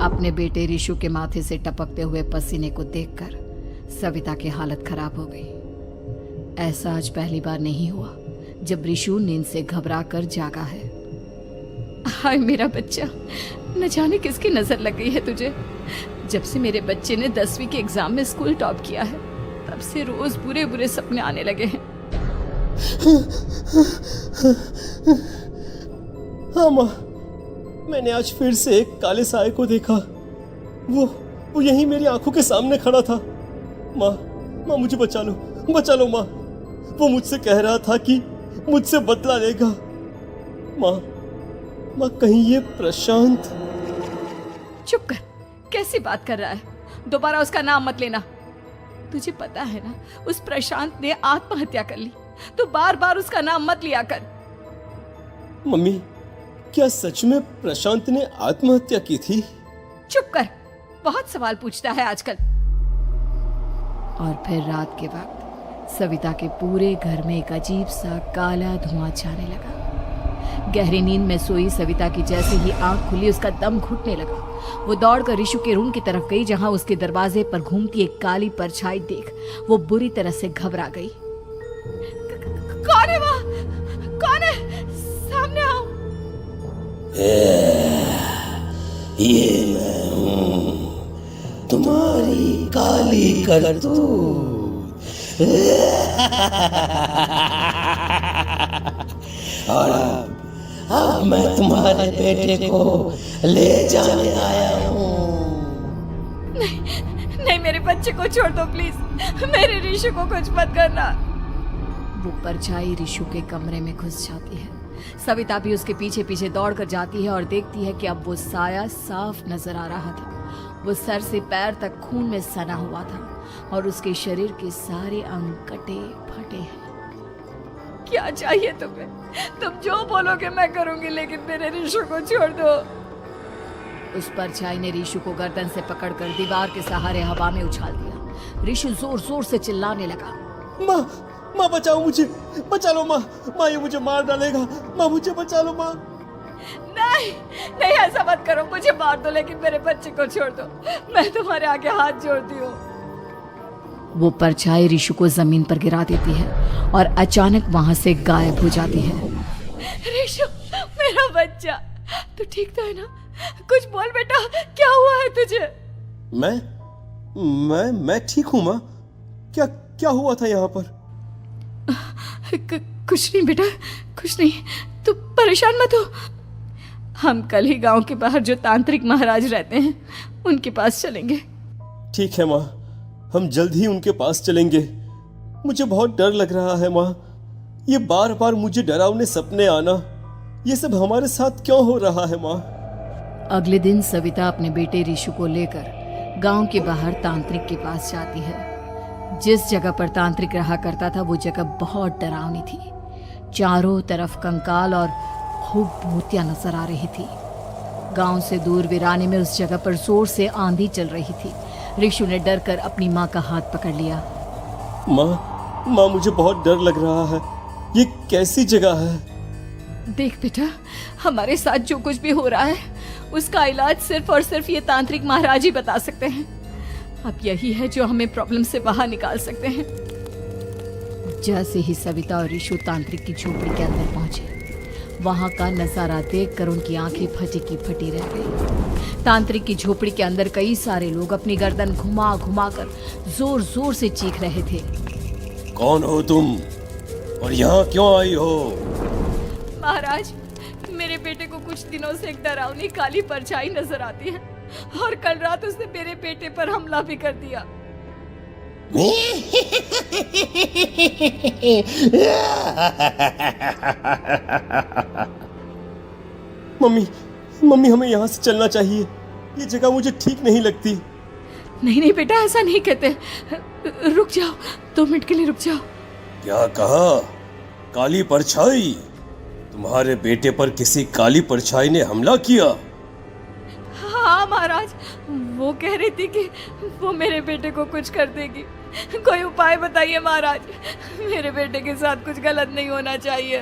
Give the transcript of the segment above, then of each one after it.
अपने बेटे ऋषु के माथे से टपकते हुए पसीने को देखकर सविता की हालत खराब हो गई। ऐसा आज पहली बार नहीं हुआ जब ऋषु नींद से घबरा कर जागा है। हाय मेरा बच्चा, न जाने किसकी नजर लग गई है तुझे। जब से मेरे बच्चे ने 10वीं के एग्जाम में स्कूल टॉप किया है तब से रोज बुरे बुरे सपने आने लगे हैं। हाँ माँ, मैंने आज फिर से एक काले साए को देखा। वो यहीं मेरी आंखों के सामने खड़ा था। माँ मुझे बचा लो माँ। वो मुझसे कह रहा था कि मुझसे बदला लेगा। माँ कहीं ये प्रशांत। चुप कर, कैसी बात कर रहा है? दोबारा उसका नाम मत लेना। तुझे पता है ना उस प्रशांत ने आत्महत्या कर ली, तो बार बार उसका नाम मत लिया कर। मम्मी, क्या सच में प्रशांत ने आत्महत्या की थी? चुप कर, बहुत सवाल पूछता है आजकल। और फिर रात के वक्त सविता के पूरे घर में एक अजीब सा काला धुआं छाने लगा। गहरी नींद में सोई सविता की जैसे ही आंख खुली उसका दम घुटने लगा। वो दौड़कर ऋषु के रूम की तरफ गई जहां उसके दरवाजे पर घूमती एक काली परछाई देख वो बुरी तरह से घबरा गई। कौन है वहाँ? कौन है? सामने आओ। ये मैं हूँ, तुम्हारी काली करतूत। और अब मैं तुम्हारे बेटे को ले जाने आया हूँ। नहीं, मेरे बच्चे को छोड़ दो प्लीज। मेरे ऋषु को कुछ मत करना। वो परछाई ऋषु के कमरे में घुस जाती है। सविता भी उसके पीछे पीछे दौड़कर जाती है और देखती है कि अब वो साया साफ नजर आ रहा था। वो सर से पैर तक खून में सना हुआ था और उसके शरीर के सारे अंग कटे फटे हैं। क्या चाहिए तुम्हें? तुम जो बोलोगे मैं करूंगी, लेकिन मेरे ऋषु को छोड़ दो। उस परछाई ने ऋषु को गर्दन से पकड़कर दीवार के सहारे हवा में उछाल दिया। ऋषु जोर जोर से चिल्लाने लगा। माँ बचाओ मुझे, बचा लो माँ, ये मुझे मार डालेगा। माँ मुझे बचा लो माँ। नहीं ऐसा मत करो, मुझे मार दो लेकिन मेरे बच्चे को छोड़ दो। मैं तुम्हारे आगे हाथ जोड़ती हूँ। वो परछाई ऋषु को जमीन पर गिरा देती है और अचानक वहां से गायब हो जाती है। ऋषु, मेरा बच्चा, तू ठीक तो है ना? कुछ बोल बेटा, क्या हुआ है तुझे? मैं ठीक हूँ माँ। क्या हुआ था यहाँ पर? कुछ नहीं बेटा, कुछ नहीं। तू परेशान मत हो। हम कल ही गांव के बाहर जो तांत्रिक महाराज रहते हैं उनके पास चलेंगे। ठीक है माँ, हम जल्द ही उनके पास चलेंगे। मुझे बहुत डर लग रहा है माँ। ये बार बार मुझे डरावने सपने आना, ये सब हमारे साथ क्यों हो रहा है माँ? अगले दिन सविता अपने बेटे ऋषु को लेकर गांव के बाहर तांत्रिक के पास जाती है। जिस जगह पर तांत्रिक रहा करता था वो जगह बहुत डरावनी थी। चारों तरफ कंकाल और खूब भूतियां नजर आ रही थी। गांव से दूर वीराने में उस जगह पर जोर से आंधी चल रही थी। ऋषु ने डर कर अपनी माँ का हाथ पकड़ लिया। माँ मुझे बहुत डर लग रहा है। ये कैसी जगह है? देख बेटा, हमारे साथ जो कुछ भी हो रहा है उसका इलाज सिर्फ और सिर्फ ये तांत्रिक महाराज ही बता सकते हैं। अब यही है जो हमें प्रॉब्लम से बाहर निकाल सकते हैं। जैसे ही सविता और ऋषु तांत्रिक की झोपड़ी के अंदर पहुंचे, वहां का नजारा देखकर उनकी आंखें फटी की फटी रह गई। तांत्रिक की झोपड़ी के अंदर कई सारे लोग अपनी गर्दन घुमा घुमा कर जोर जोर से चीख रहे थे। कौन हो तुम और यहाँ क्यों आई हो? महाराज, मेरे बेटे को कुछ दिनों से एक डरावनी काली परछाई नजर आती है और कल रात उसने मेरे बेटे पर हमला भी कर दिया। मम्मी हमें यहाँ से चलना चाहिए। ये जगह मुझे ठीक नहीं लगती। नहीं बेटा, ऐसा नहीं कहते। रुक जाओ, 2 मिनट के लिए रुक जाओ। क्या कहा? काली परछाई? तुम्हारे बेटे पर किसी काली परछाई ने हमला किया? हाँ महाराज, वो कह रही थी कि वो मेरे बेटे को कुछ कर देगी। कोई उपाय बताइए महाराज, मेरे बेटे के साथ कुछ गलत नहीं होना चाहिए।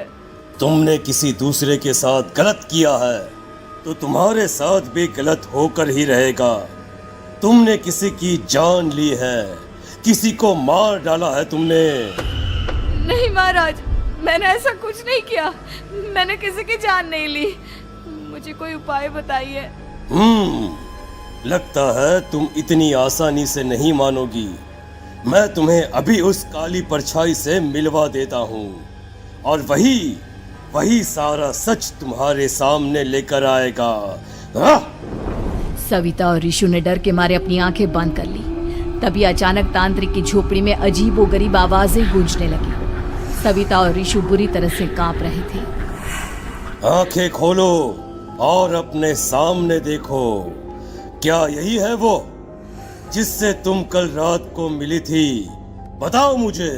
तुमने किसी दूसरे के साथ गलत किया है तो तुम्हारे साथ भी गलत होकर ही रहेगा। तुमने किसी की जान ली है, किसी को मार डाला है तुमने। नहीं महाराज, मैंने ऐसा कुछ नहीं किया। मैंने किसी की जान नहीं ली। मुझे कोई उपाय बताइए। लगता है तुम इतनी आसानी से नहीं मानोगी। मैं तुम्हें अभी उस काली परछाई से मिलवा देता हूँ और वही सारा सच तुम्हारे सामने लेकर आएगा। सविता और ऋषु ने डर के मारे अपनी आंखें बंद कर ली। तभी अचानक तांत्रिक की झोपड़ी में अजीबोगरीब आवाजें गूंजने लगी। सविता और ऋषु बुरी तरह से कांप रहे थे। आंखें खोलो और अपने सामने देखो। क्या यही है वो जिससे तुम कल रात को मिली थी? बताओ मुझे।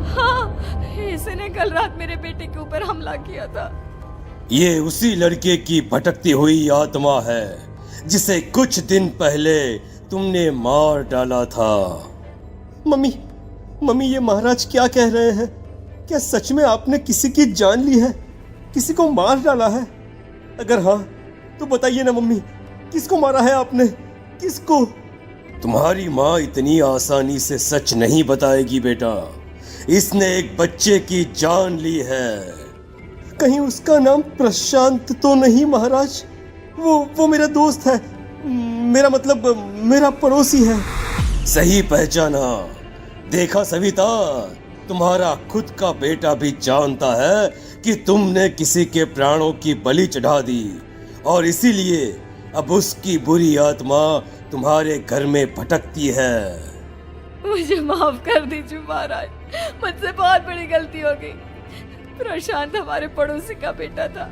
हाँ, इसने कल रात मेरे बेटे के ऊपर हमला किया था। ये उसी लड़के की भटकती हुई आत्मा है जिसे कुछ दिन पहले तुमने मार डाला था। मम्मी, ये महाराज क्या कह रहे हैं? क्या सच में आपने किसी की जान ली है, किसी को मार डाला है? अगर हाँ तो बताइए ना मम्मी, किसको मारा है आपने? किसको? तुम्हारी माँ इतनी आसानी से सच नहीं बताएगी बेटा। इसने एक बच्चे की जान ली है। कहीं उसका नाम प्रशांत तो नहीं महाराज? वो मेरा दोस्त है, मेरा मतलब मेरा पड़ोसी है। सही पहचाना। देखा सविता, तुम्हारा खुद का बेटा भी जानता है कि तुमने किसी के प्राणों की बलि चढ़ा दी और इसीलिए अब उसकी बुरी आत्मा तुम्हारे घर में भटकती है। मुझे माफ कर दीजिए महाराज, मुझसे बहुत बड़ी गलती हो गई। प्रशांत हमारे पड़ोसी का बेटा था।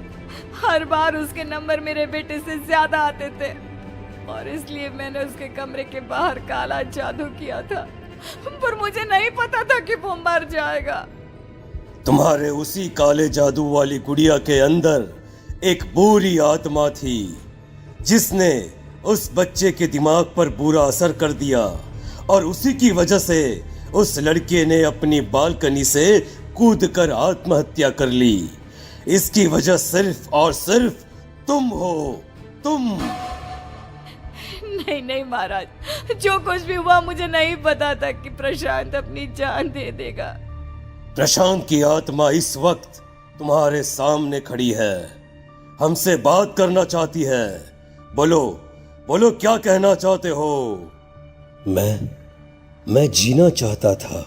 हर बार उसके नंबर मेरे बेटे से ज्यादा आते थे और इसलिए मैंने उसके कमरे के बाहर काला जादू किया था, पर मुझे नहीं पता था कि वो मर जाएगा। तुम्हारे उसी काले जादू वाली गुड़िया के अंदर एक बुरी आत्मा थी जिसने उस बच्चे के दिमाग पर बुरा असर कर दिया और उसी की वजह से उस लड़के ने अपनी बालकनी से कूदकर आत्महत्या कर ली। इसकी वजह सिर्फ और सिर्फ तुम हो, तुम। नहीं महाराज, जो कुछ भी हुआ मुझे नहीं पता था कि प्रशांत अपनी जान दे देगा। प्रशांत की आत्मा इस वक्त तुम्हारे सामने खड़ी है, हमसे बात करना चाहती है। बोलो क्या कहना चाहते हो? मैं जीना चाहता था,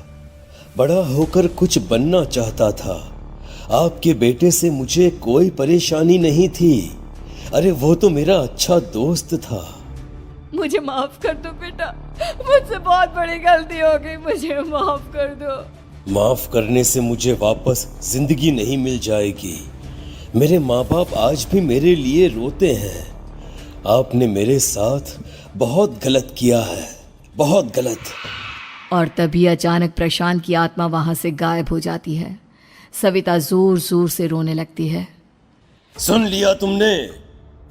बड़ा होकर कुछ बनना चाहता था। आपके बेटे से मुझे कोई परेशानी नहीं थी। अरे वो तो मेरा अच्छा दोस्त था। मुझे माफ कर दो बेटा, मुझसे बहुत बड़ी गलती हो गई, मुझे माफ कर दो। माफ करने से मुझे वापस जिंदगी नहीं मिल जाएगी। मेरे माँ बाप आज भी मेरे लिए रोते हैं। आपने मेरे साथ बहुत गलत किया है, बहुत गलत। और तभी अचानक प्रशांत की आत्मा वहां से गायब हो जाती है। सविता जोर जोर से रोने लगती है। सुन लिया तुमने?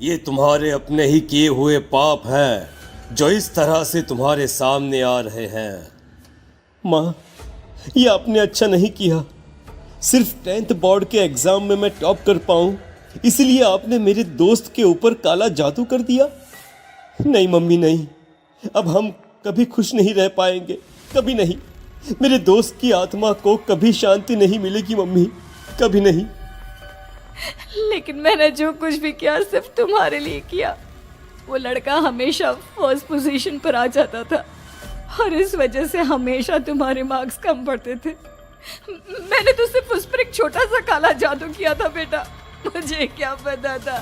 ये तुम्हारे अपने ही किए हुए पाप हैं जो इस तरह से तुम्हारे सामने आ रहे हैं। माँ, ये आपने अच्छा नहीं किया। सिर्फ 10th बोर्ड के एग्जाम में मैं टॉप कर पाऊं, इसलिए आपने मेरे दोस्त के ऊपर काला जादू कर दिया। नहीं मम्मी, नहीं, अब हम कभी खुश नहीं रह पाएंगे, कभी नहीं। मेरे दोस्त की आत्मा को कभी शांति नहीं मिलेगी मम्मी, कभी नहीं। लेकिन मैंने जो कुछ भी किया सिर्फ तुम्हारे लिए किया। वो लड़का हमेशा फर्स्ट पोजीशन पर आ जाता था और इस वजह से हमेशा तुम्हारे मार्क्स कम पड़ते थे। मैंने तो सिर्फ उस पर एक छोटा सा काला जादू किया था बेटा। मुझे क्या पता था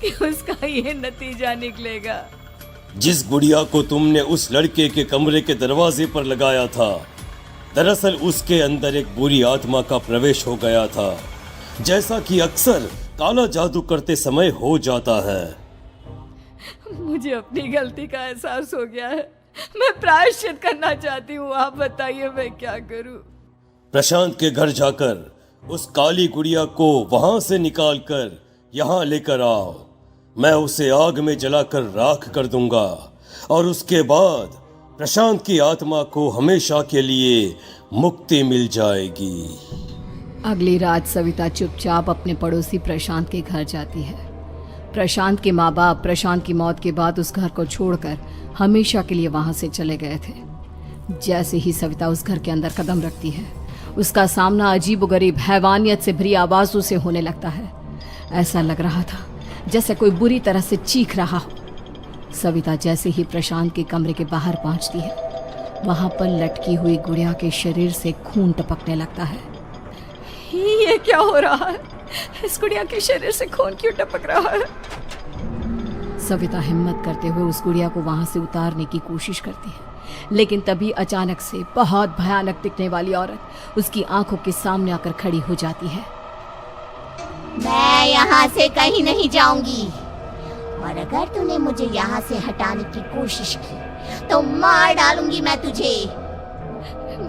कि उसका ये नतीजा निकलेगा। जिस गुड़िया को तुमने उस लड़के के कमरे के दरवाजे पर लगाया था, दरअसल उसके अंदर एक बुरी आत्मा का प्रवेश हो गया था, जैसा कि अक्सर काला जादू करते समय हो जाता है। मुझे अपनी गलती का एहसास हो गया है। मैं प्रायश्चित करना चाहती हूँ, आप बताइए मैं क्या करूँ? प्रशांत के घर जाकर उस काली गुड़िया को वहां से निकालकर यहाँ लेकर आओ। मैं उसे आग में जलाकर राख कर दूंगा और उसके बाद प्रशांत की आत्मा को हमेशा के लिए मुक्ति मिल जाएगी। अगली रात सविता चुपचाप अपने पड़ोसी प्रशांत के घर जाती है। प्रशांत के माँ बाप प्रशांत की मौत के बाद उस घर को छोड़कर हमेशा के लिए वहां से चले गए थे। जैसे ही सविता उस घर के अंदर कदम रखती है, उसका सामना अजीबोगरीब हैवानियत से भरी आवाजों से होने लगता है। ऐसा लग रहा था जैसे कोई बुरी तरह से चीख रहा हो। सविता जैसे ही प्रशांत के कमरे के बाहर पहुंचती है, वहां पर लटकी हुई गुड़िया के शरीर से खून टपकने लगता है। ये क्या हो रहा है? इस गुड़िया के शरीर से खून क्यों टपक रहा है? सविता हिम्मत करते हुए उस गुड़िया को वहां से उतारने की कोशिश करती है, लेकिन तभी अचानक से बहुत भयानक दिखने वाली औरत उसकी आंखों के सामने आकर खड़ी हो जाती है। मैं यहाँ से कहीं नहीं जाऊंगी, और अगर तूने मुझे यहाँ से हटाने की कोशिश की तो मार डालूंगी मैं तुझे।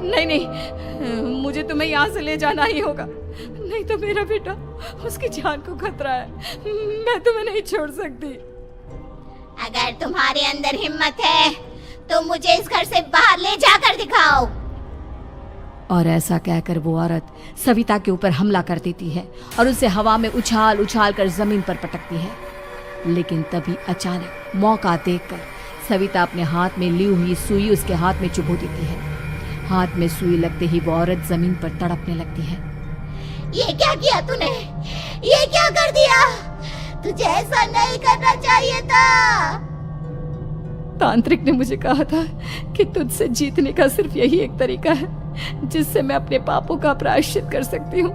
नहीं नहीं, मुझे तुम्हें यहाँ से ले जाना ही होगा, नहीं तो मेरा बेटा, उसकी जान को खतरा है। मैं तुम्हें नहीं छोड़ सकती। अगर तुम्हारे अंदर हिम्मत है तो मुझे इस घर से बाहर ले जाकर दिखाओ। और ऐसा कहकर वो औरत सविता के ऊपर हमला कर देती है और उसे हवा में उछाल उछाल कर जमीन पर पटकती है। लेकिन तभी अचानक मौका देखकर सविता अपने हाथ में ली हुई सुई उसके हाथ में चुभो देती है। हाथ में सुई लगते ही वो औरत जमीन पर तड़पने लगती है। ये क्या किया तूने? ये क्या कर दिया? तुझे ऐसा नहीं करना चाहिए था। तांत्रिक ने मुझे कहा था कि तुझसे जीतने का सिर्फ यही एक तरीका है जिससे मैं अपने पापों का प्रायश्चित कर सकती हूँ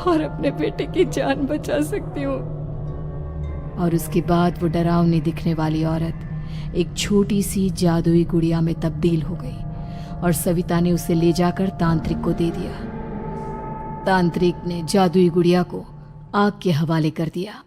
और अपने बेटे की जान बचा सकती हूँ। और उसके बाद वो डरावनी दिखने वाली औरत एक छोटी सी जादुई गुड़िया में तब्दील हो गई और सविता ने उसे ले जाकर तांत्रिक को दे दिया। तांत्रिक ने जादुई गुड़िया को आग के हवाले कर दिया।